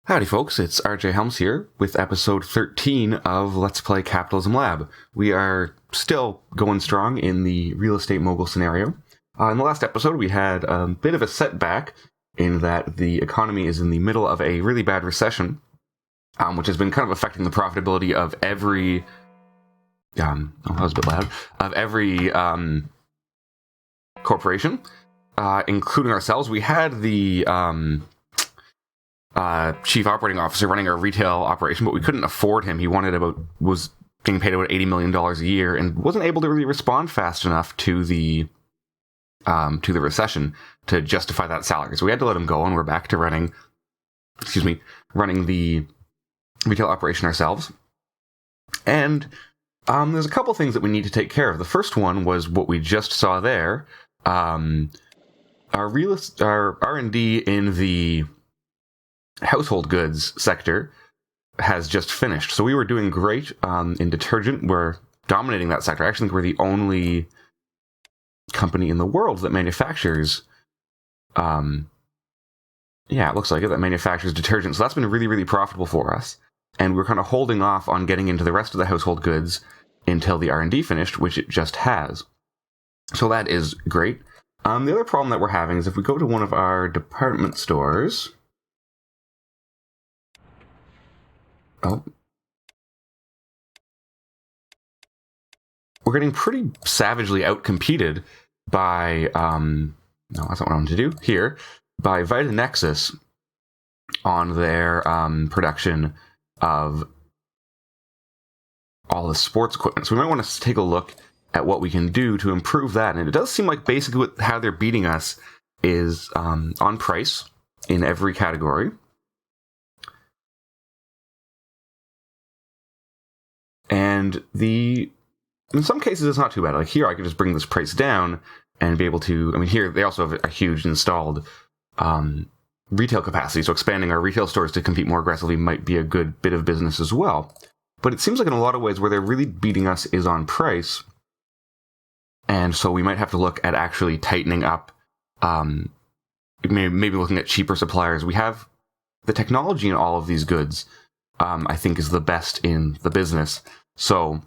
Howdy folks, it's RJHelms here with episode 13 of Let's Play Capitalism Lab. We are still going strong in the real estate mogul scenario. In the last episode we had a bit of a setback in that the economy is in the middle of a really bad recession, which has been kind of affecting the profitability of every... that was a bit loud. Of every corporation, including ourselves. We had the... chief operating officer running our retail operation, but we couldn't afford him. He was getting paid about $80 million a year and wasn't able to really respond fast enough to the recession to justify that salary. So we had to let him go, and we're back to running the retail operation ourselves. And there's a couple things that we need to take care of. The first one was what we just saw there. Our R&D in the household goods sector has just finished. So we were doing great in detergent. We're dominating that sector. I actually think we're the only company in the world that manufactures it looks like it, that manufactures detergent. So that's been really, really profitable for us. And we're kind of holding off on getting into the rest of the household goods until the R&D finished, which it just has. So that is great. The other problem that we're having is if we go to one of our department stores... we're getting pretty savagely outcompeted by, no, that's not what I wanted to do, here, by Vitanexus on their production of all the sports equipment. So we might want to take a look at what we can do to improve that. And it does seem like basically how they're beating us is on price in every category. And in some cases, it's not too bad. Like here, I could just bring this price down and be able to... I mean, here, they also have a huge installed retail capacity, so expanding our retail stores to compete more aggressively might be a good bit of business as well. But it seems like in a lot of ways where they're really beating us is on price, and so we might have to look at actually tightening up, maybe looking at cheaper suppliers. We have the technology in all of these goods, I think, is the best in the business. So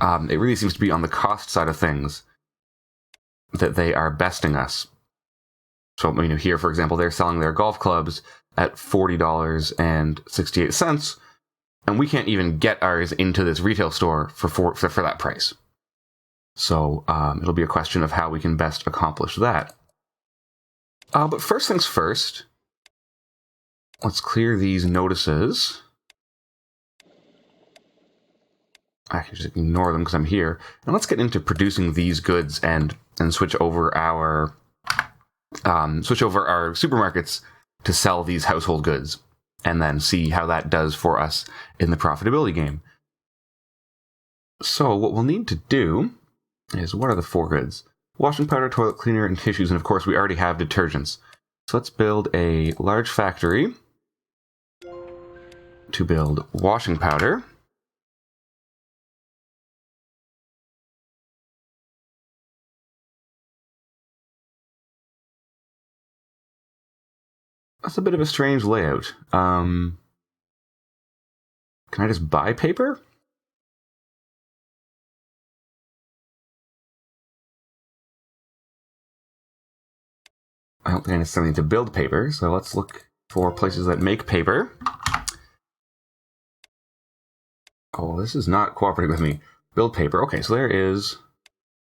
it really seems to be on the cost side of things that they are besting us. So, here, for example, they're selling their golf clubs at $40.68, and we can't even get ours into this retail store for that price. So it'll be a question of how we can best accomplish that. But first things first, let's clear these notices. I can just ignore them because I'm here. And let's get into producing these goods and switch over our supermarkets to sell these household goods, and then see how that does for us in the profitability game. So what we'll need to do is, what are the four goods? Washing powder, toilet cleaner, and tissues, and of course we already have detergents. So let's build a large factory to build washing powder. That's a bit of a strange layout. Can I just buy paper? I don't think I necessarily need to build paper, so let's look for places that make paper. Oh, this is not cooperating with me. Build paper. Okay, so there is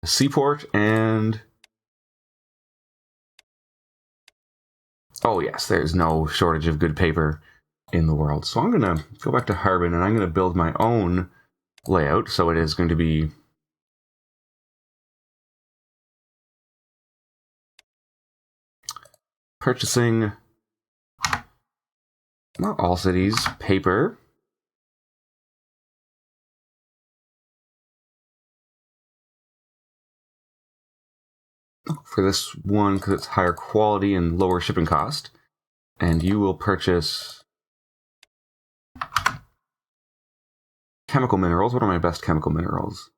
a seaport and... oh yes, there's no shortage of good paper in the world. So I'm going to go back to Harbin, and I'm going to build my own layout. So it is going to be... purchasing, not all cities, paper. For this one, because it's higher quality and lower shipping cost. And you will purchase chemical minerals. What are my best chemical minerals?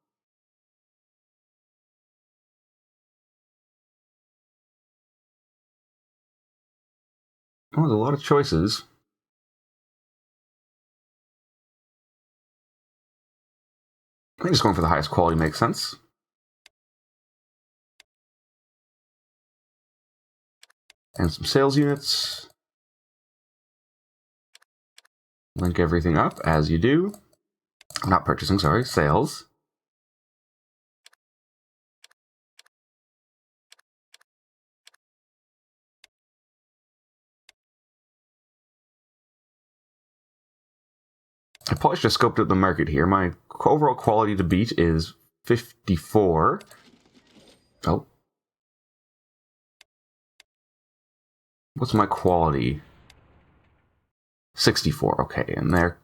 Oh, there's a lot of choices. I'm just going for the highest quality makes sense. And some sales units. Link everything up as you do. Not purchasing, sorry, sales. I probably should have scoped out the market here. My overall quality to beat is 54. Oh. What's my quality? 64, okay. And there,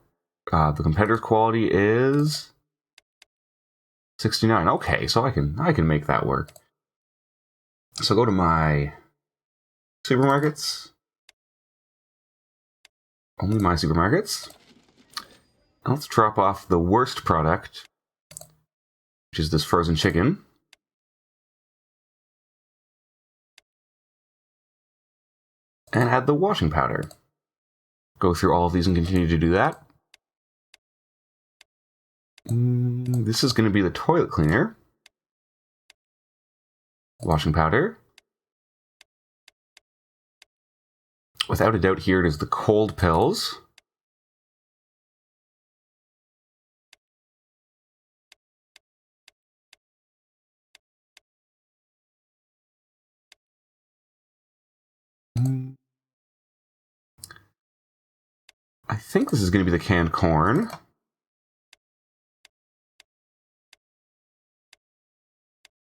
the competitor's quality is 69. Okay, so I can make that work. So go to my supermarkets. Only my supermarkets. Let's drop off the worst product, which is this frozen chicken. And add the washing powder. Go through all of these and continue to do that. This is going to be the toilet cleaner. Washing powder. Without a doubt, here it is the cold pills. I think this is going to be the canned corn.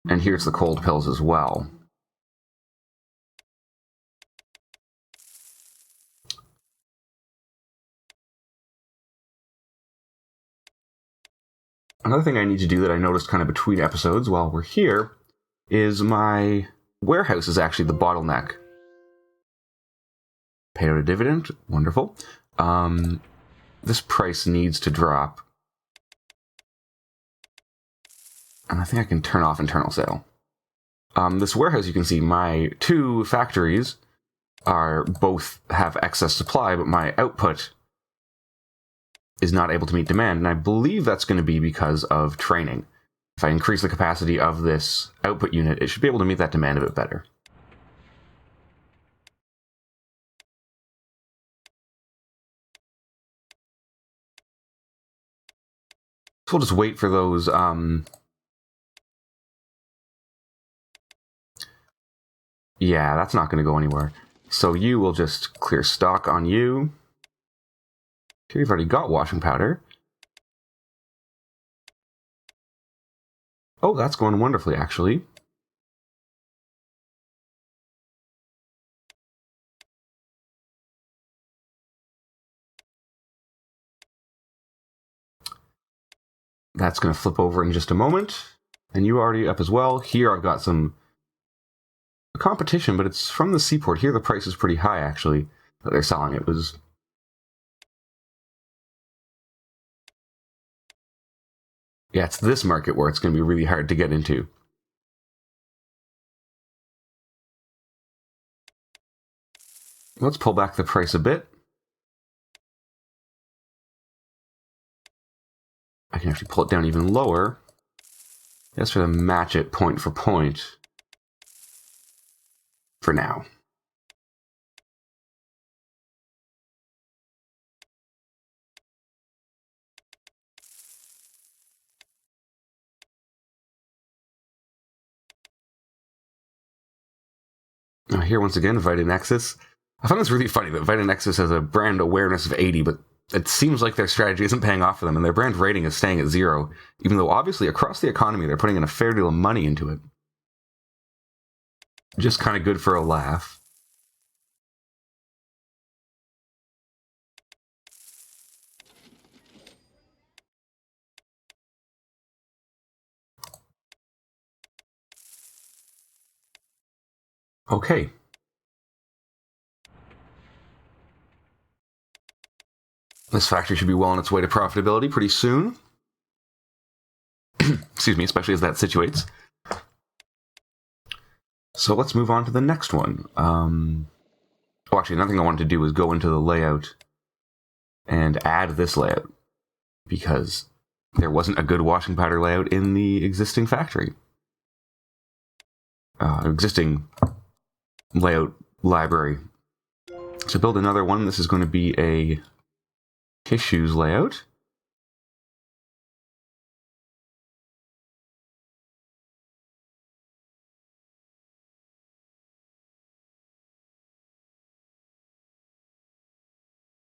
And here's the cold pills as well. Another thing I need to do that I noticed kind of between episodes while we're here is my warehouse is actually the bottleneck. Paid out a dividend. Wonderful. This price needs to drop. And I think I can turn off internal sale. This warehouse, you can see my two factories are both have excess supply, but my output is not able to meet demand. And I believe that's going to be because of training. If I increase the capacity of this output unit, it should be able to meet that demand a bit better. So we'll just wait for those. Yeah, that's not going to go anywhere. So you will just clear stock on you. Here you've already got washing powder. Oh, that's going wonderfully, actually. That's going to flip over in just a moment. And you already up as well. Here I've got some competition, but it's from the seaport. Here the price is pretty high, actually, that they're selling. It was... Yeah, it's this market where it's going to be really hard to get into. Let's pull back the price a bit. I can actually pull it down even lower. Just for to match it point for point. For now. Now here once again, Vitanexus. I found this really funny that Vitanexus has a brand awareness of 80, but it seems like their strategy isn't paying off for them, and their brand rating is staying at 0, even though obviously across the economy they're putting in a fair deal of money into it. Just kind of good for a laugh. Okay. This factory should be well on its way to profitability pretty soon. Excuse me, especially as that situates. So let's move on to the next one. Oh, actually, another thing I wanted to do was go into the layout and add this layout. Because there wasn't a good washing powder layout in the existing factory. Existing layout library. So build another one. This is going to be a tissues layout.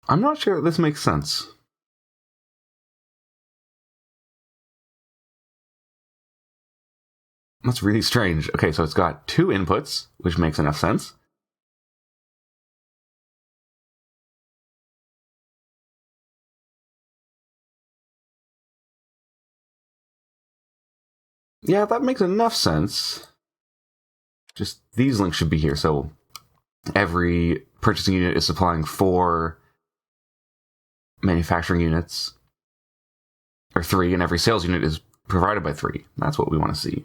I'm not sure this makes sense. That's really strange. Okay, so it's got 2 inputs, which makes enough sense. Yeah, that makes enough sense. Just these links should be here, so every purchasing unit is supplying 4 manufacturing units, or 3, and every sales unit is provided by 3. That's what we want to see.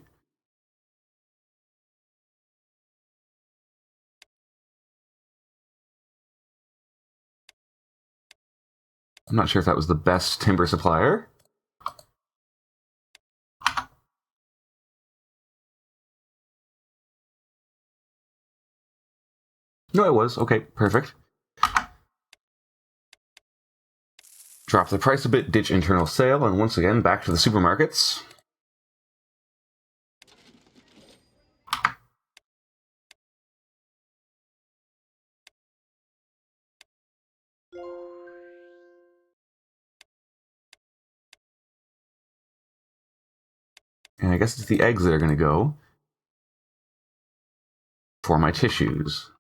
I'm not sure if that was the best timber supplier. No, it was. Okay, perfect. Drop the price a bit, ditch internal sale, and once again, back to the supermarkets. And I guess it's the eggs that are going to go for my tissues.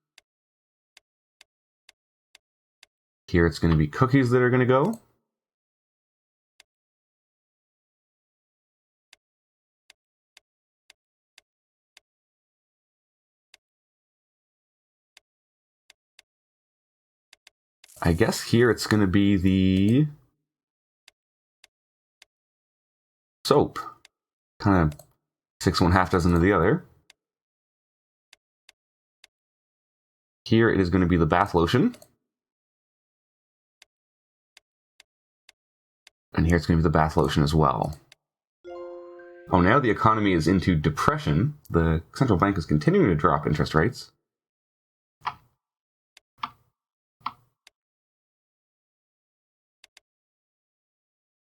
Here it's going to be cookies that are going to go. I guess here it's going to be the soap. Kind of 6 1/2 dozen of the other. Here it is going to be the bath lotion. And here it's going to be the bath lotion as well. Oh, now the economy is into depression. The central bank is continuing to drop interest rates.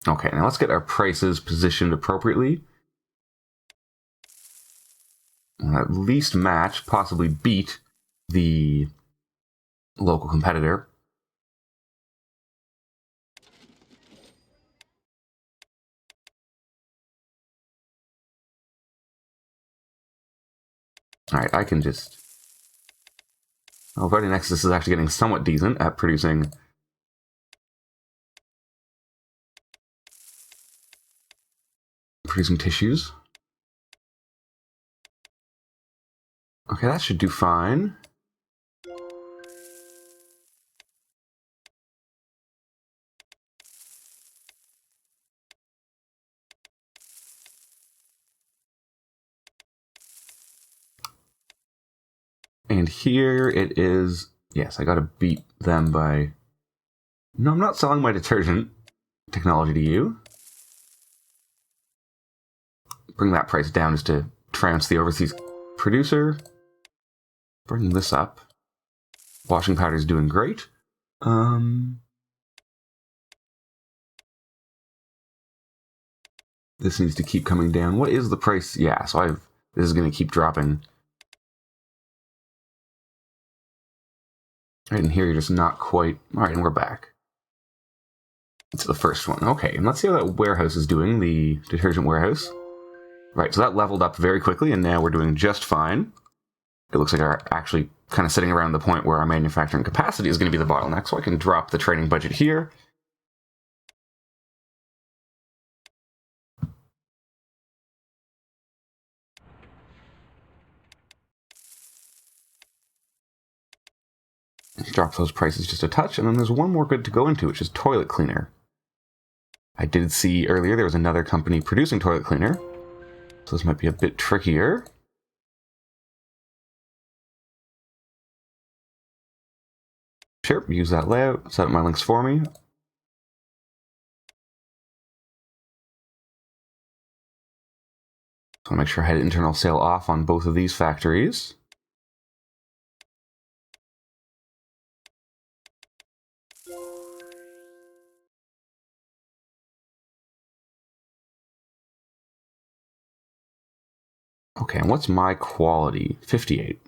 Okay, now let's get our prices positioned appropriately. We'll at least match, possibly beat the local competitor. Alright, I can just... Oh, Ready Nexus is actually getting somewhat decent at producing tissues. Okay, that should do fine. And here it is. Yes, I gotta beat them by... No, I'm not selling my detergent technology to you. Bring that price down just to trounce the overseas producer. Bring this up. Washing powder's doing great. This needs to keep coming down. What is the price? Yeah, so this is going to keep dropping. Right, and here you're just not quite... Alright, and we're back. It's the first one. Okay, and let's see how that warehouse is doing, the detergent warehouse. Right, so that leveled up very quickly, and now we're doing just fine. It looks like we're actually kind of sitting around the point where our manufacturing capacity is going to be the bottleneck, so I can drop the training budget here. Drop those prices just a touch, and then there's one more good to go into, which is toilet cleaner. I did see earlier there was another company producing toilet cleaner, so this might be a bit trickier. Sure, use that layout, set up my links for me. So I'll make sure I had internal sale off on both of these factories. Okay, and what's my quality? 58.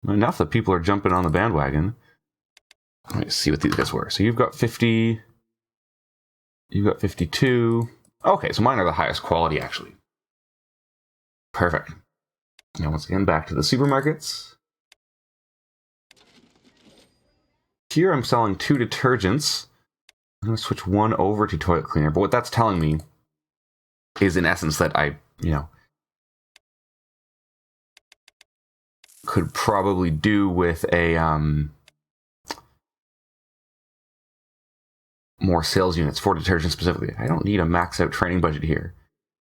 Enough that people are jumping on the bandwagon. Let me see what these guys were. So you've got 50. You've got 52. Okay, so mine are the highest quality, actually. Perfect. Now, once again, back to the supermarkets. Here I'm selling 2 detergents. I'm going to switch one over to toilet cleaner. But what that's telling me is, in essence, that I, could probably do with a more sales units for detergent specifically. I don't need a max out training budget here.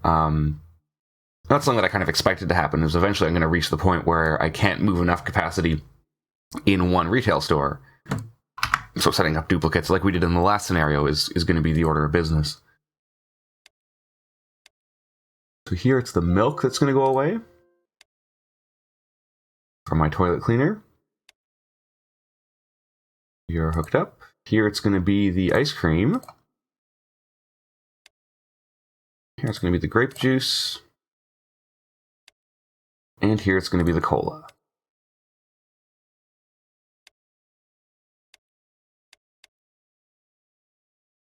That's something that I kind of expected to happen, is eventually I'm going to reach the point where I can't move enough capacity in one retail store. So setting up duplicates like we did in the last scenario is going to be the order of business. So here it's the milk that's going to go away from my toilet cleaner. You're hooked up. Here it's going to be the ice cream. Here it's going to be the grape juice. And here it's going to be the cola.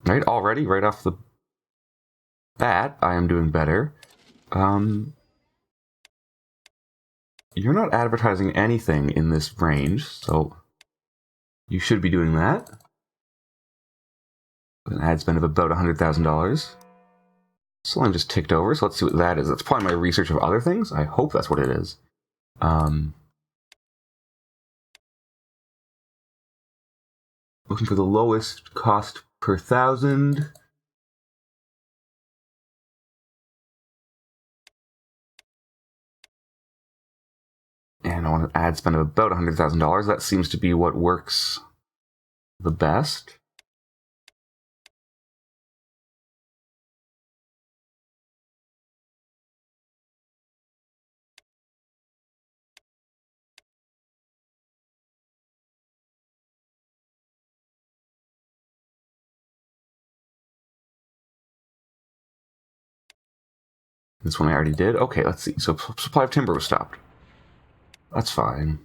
Right, already, right off the bat, I am doing better. You're not advertising anything in this range, so you should be doing that. With an ad spend of about $100,000. So I'm just ticked over, so let's see what that is. That's probably my research of other things. I hope that's what it is. Looking for the lowest cost per 1,000. And I want an ad spend of about $100,000. That seems to be what works the best. This one I already did. Okay, let's see. So supply of timber was stopped. That's fine.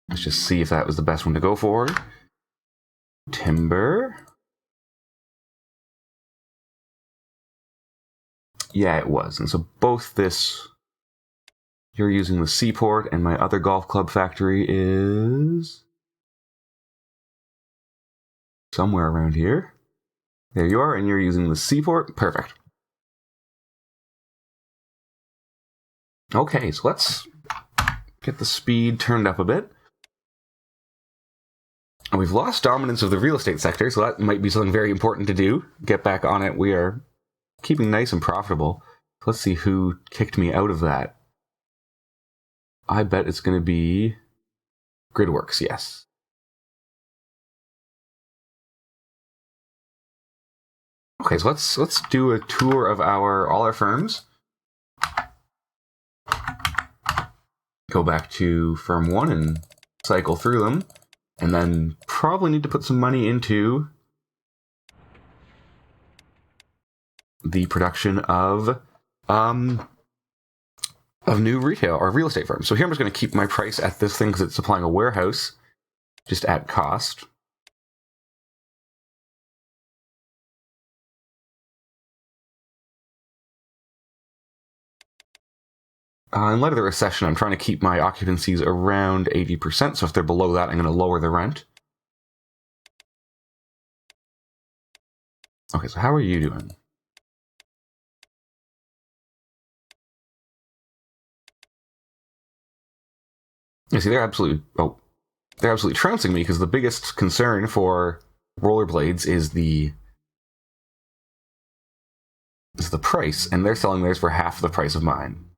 Let's just see if that was the best one to go for. Timber. Yeah, it was. And so both this... You're using the seaport, and my other golf club factory is... somewhere around here. There you are, and you're using the seaport. Perfect. Okay, so let's get the speed turned up a bit. We've lost dominance of the real estate sector, so that might be something very important to do. Get back on it. We are keeping nice and profitable. Let's see who kicked me out of that. I bet it's going to be Gridworks, yes. Okay, so let's do a tour of all our firms. Go back to firm 1 and cycle through them. And then probably need to put some money into the production of new retail or real estate firms. So here I'm just going to keep my price at this thing because it's supplying a warehouse, just at cost. In light of the recession, I'm trying to keep my occupancies around 80%, so if they're below that, I'm going to lower the rent. Okay, so how are you doing? You see, they're absolutely trouncing me because the biggest concern for rollerblades is the price, and they're selling theirs for half the price of mine.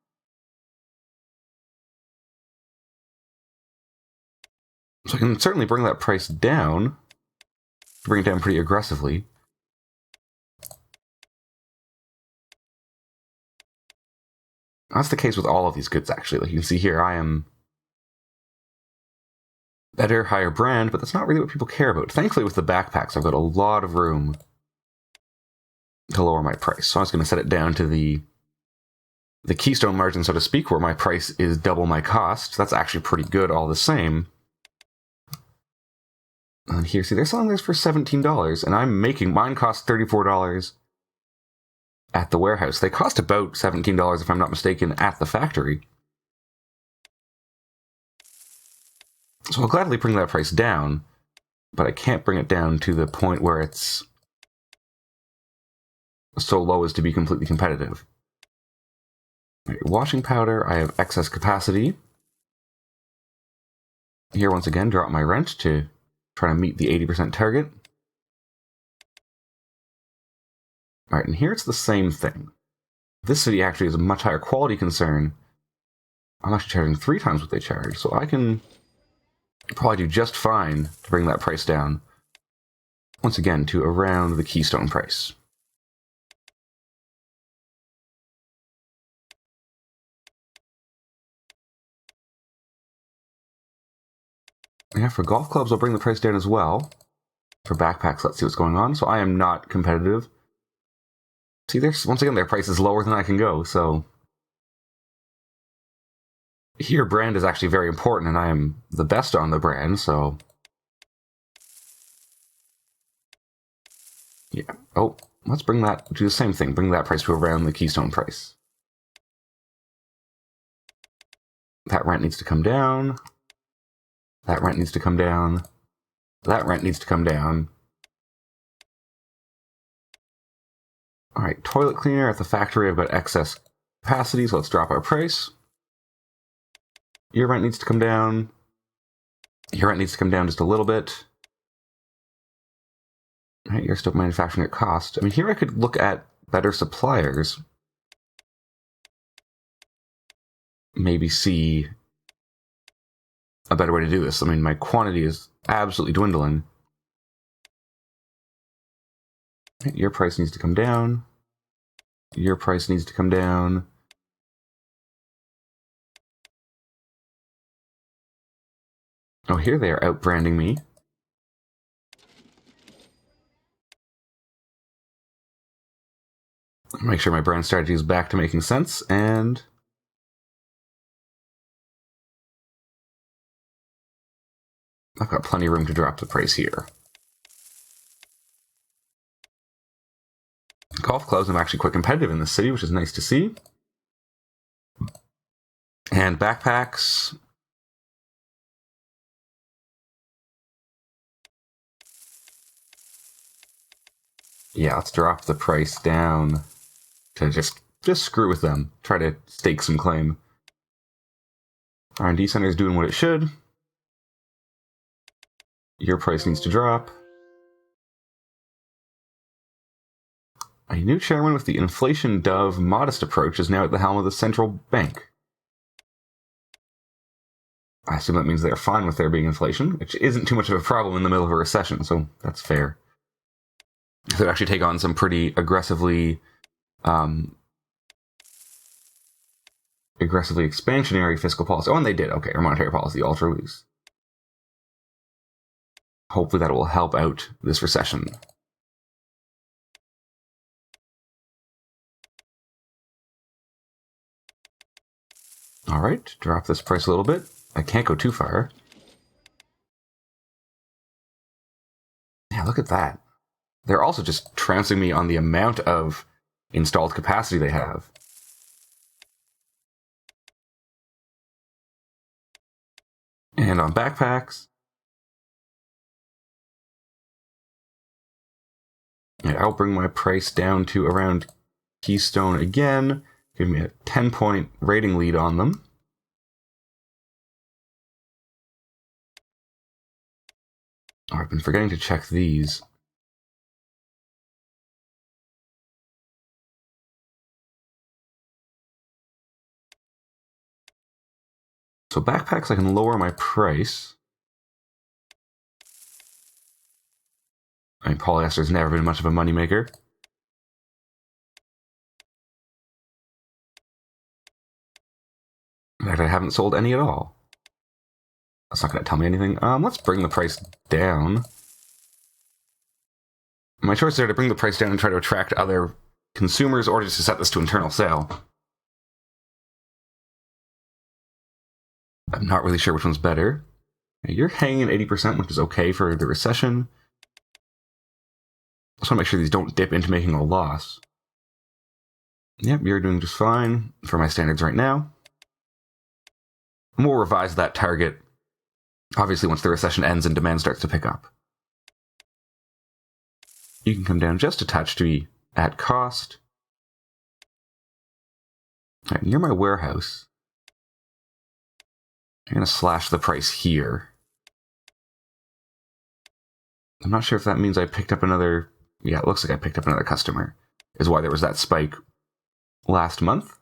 So I can certainly bring that price down. Bring it down pretty aggressively. That's the case with all of these goods, actually. Like you can see here, I am better, higher brand, but that's not really what people care about. Thankfully, with the backpacks, I've got a lot of room to lower my price. So I was going to set it down to the keystone margin, so to speak, where my price is double my cost. That's actually pretty good all the same. And here, see, they're selling this for $17, and I'm making mine cost $34 at the warehouse. They cost about $17, if I'm not mistaken, at the factory. So I'll gladly bring that price down, but I can't bring it down to the point where it's so low as to be completely competitive. Right, washing powder, I have excess capacity. Here, once again, drop my rent to try to meet the 80% target. All right, and here it's the same thing. This city actually is a much higher quality concern. I'm actually charging 3 times what they charge, so I can probably do just fine to bring that price down, once again, to around the keystone price. Yeah, for golf clubs, I'll bring the price down as well. For backpacks, let's see what's going on. So I am not competitive. See, there's once again, their price is lower than I can go, so here brand is actually very important, and I am the best on the brand, so yeah. Oh, let's bring that, do the same thing, bring that price to around the keystone price. That rent needs to come down. That rent needs to come down. That rent needs to come down. All right, toilet cleaner at the factory, I've got excess capacity, so let's drop our price. Your rent needs to come down. Your rent needs to come down just a little bit. All right, you're still manufacturing at cost. I mean, here I could look at better suppliers. Maybe see a better way to do this. I mean, my quantity is absolutely dwindling. Your price needs to come down. Your price needs to come down. Oh, here they are outbranding me. Make sure my brand strategy is back to making sense, and I've got plenty of room to drop the price here. Golf clubs, I'm actually quite competitive in this city, which is nice to see. And backpacks. Yeah, let's drop the price down to just screw with them. Try to stake some claim. R&D Center is doing what it should. Your price needs to drop. A new chairman with the inflation dove modest approach is now at the helm of the central bank. I assume that means they're fine with there being inflation, which isn't too much of a problem in the middle of a recession, so that's fair. They actually take on some pretty aggressively expansionary fiscal policy. Oh, and they did. Okay, or monetary policy, ultra loose. Hopefully that will help out this recession. All right, drop this price a little bit. I can't go too far. Yeah, look at that. They're also just trouncing me on the amount of installed capacity they have. And on backpacks, and I'll bring my price down to around Keystone again. Give me a 10-point rating lead on them. Oh, I've been forgetting to check these. So backpacks, I can lower my price. I mean, polyester's never been much of a moneymaker. In fact, I haven't sold any at all. That's not going to tell me anything. Let's bring the price down. My choices are to bring the price down and try to attract other consumers, or just to set this to internal sale. I'm not really sure which one's better. You're hanging at 80%, which is okay for the recession. I just want to make sure these don't dip into making a loss. Yep, you're doing just fine for my standards right now. And we'll revise that target, obviously, once the recession ends and demand starts to pick up. You can come down just a touch to be at cost. All right, near my warehouse, I'm going to slash the price here. I'm not sure if that means I picked up another... Yeah, it looks like I picked up another customer, is why there was that spike last month.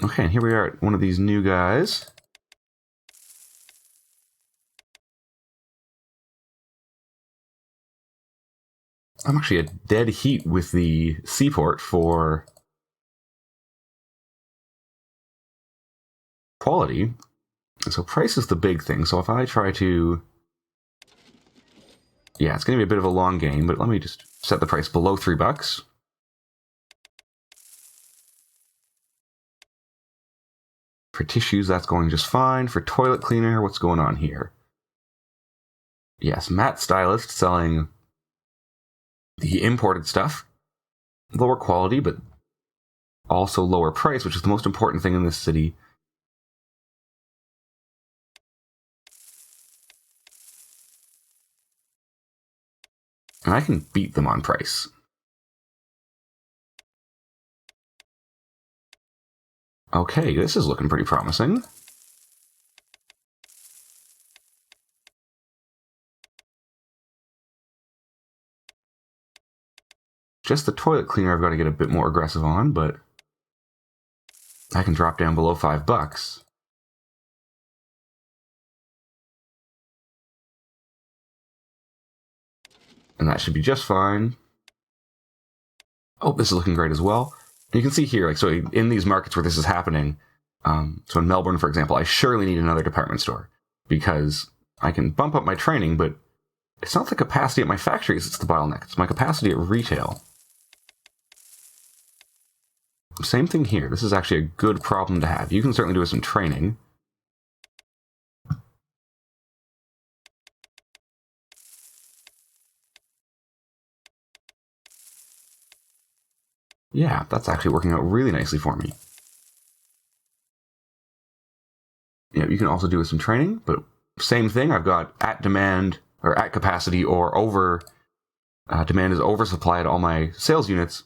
Okay, and here we are at one of these new guys. I'm actually at dead heat with the seaport for quality. So price is the big thing. So if I try to... Yeah, it's going to be a bit of a long game, but let me just set the price below $3. For tissues, that's going just fine. For toilet cleaner, what's going on here? Yes, Matt Stylist selling the imported stuff. Lower quality, but also lower price, which is the most important thing in this city. And I can beat them on price. Okay, this is looking pretty promising. Just the toilet cleaner I've got to get a bit more aggressive on, but I can drop down below $5. And that should be just fine. Oh, this is looking great as well. And you can see here, like, so in these markets where this is happening, so in Melbourne, for example, I surely need another department store because I can bump up my training, but it's not the capacity at my factories that's the bottleneck. It's my capacity at retail. Same thing here. This is actually a good problem to have. You can certainly do with some training. Yeah, that's actually working out really nicely for me. Yeah, you can also do with some training, but same thing. I've got at demand, or at capacity, or over demand is oversupply at all my sales units,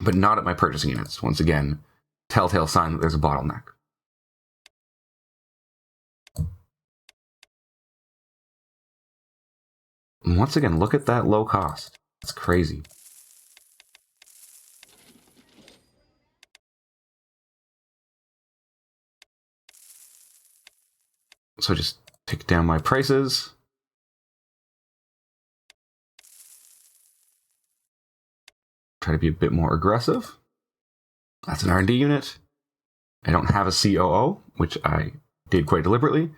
but not at my purchasing units. Once again, telltale sign that there's a bottleneck. And once again, look at that low cost. It's crazy. So just tick down my prices. Try to be a bit more aggressive. That's an R&D unit. I don't have a COO, which I did quite deliberately.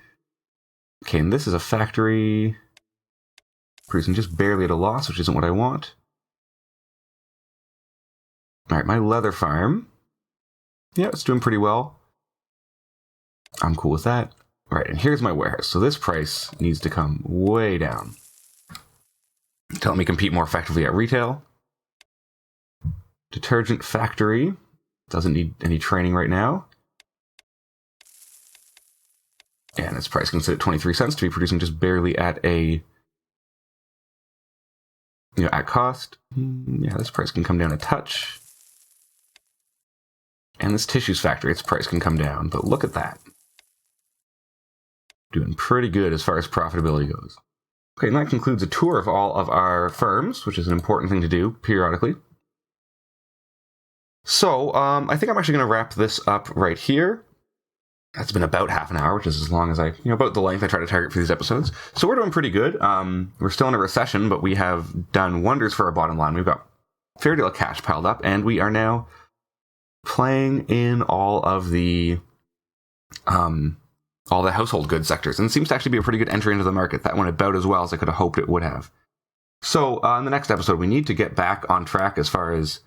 Okay, and this is a factory producing just barely at a loss, which isn't what I want. All right, my leather farm. Yeah, it's doing pretty well. I'm cool with that. All right, and here's my warehouse. So this price needs to come way down to help me compete more effectively at retail. Detergent factory doesn't need any training right now. And its price can sit at 23 cents to be producing just barely at a, at cost. Yeah, this price can come down a touch. And this tissues factory, its price can come down, but look at that. Doing pretty good as far as profitability goes. Okay, and that concludes a tour of all of our firms, which is an important thing to do periodically. So, I think I'm actually going to wrap this up right here. That's been about half an hour, which is as long as about the length I try to target for these episodes. So we're doing pretty good. We're still in a recession, but we have done wonders for our bottom line. We've got a fair deal of cash piled up, and we are now playing in all the household goods sectors. And it seems to actually be a pretty good entry into the market. That went about as well as I could have hoped it would have. So in the next episode, we need to get back on track as far as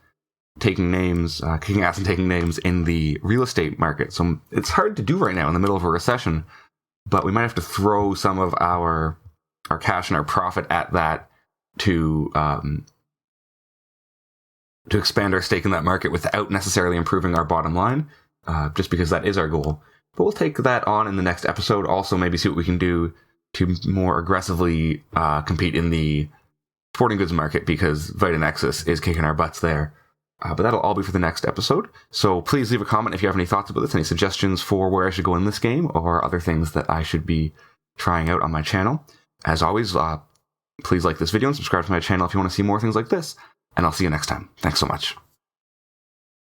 taking names, kicking ass and taking names in the real estate market. So it's hard to do right now in the middle of a recession, but we might have to throw some of our cash and our profit at that to expand our stake in that market without necessarily improving our bottom line, just because that is our goal. But we'll take that on in the next episode. Also, maybe see what we can do to more aggressively compete in the sporting goods market, because Vitanexus is kicking our butts there. But that'll all be for the next episode. So please leave a comment if you have any thoughts about this, any suggestions for where I should go in this game, or other things that I should be trying out on my channel. As always, please like this video and subscribe to my channel if you want to see more things like this. And I'll see you next time. Thanks so much.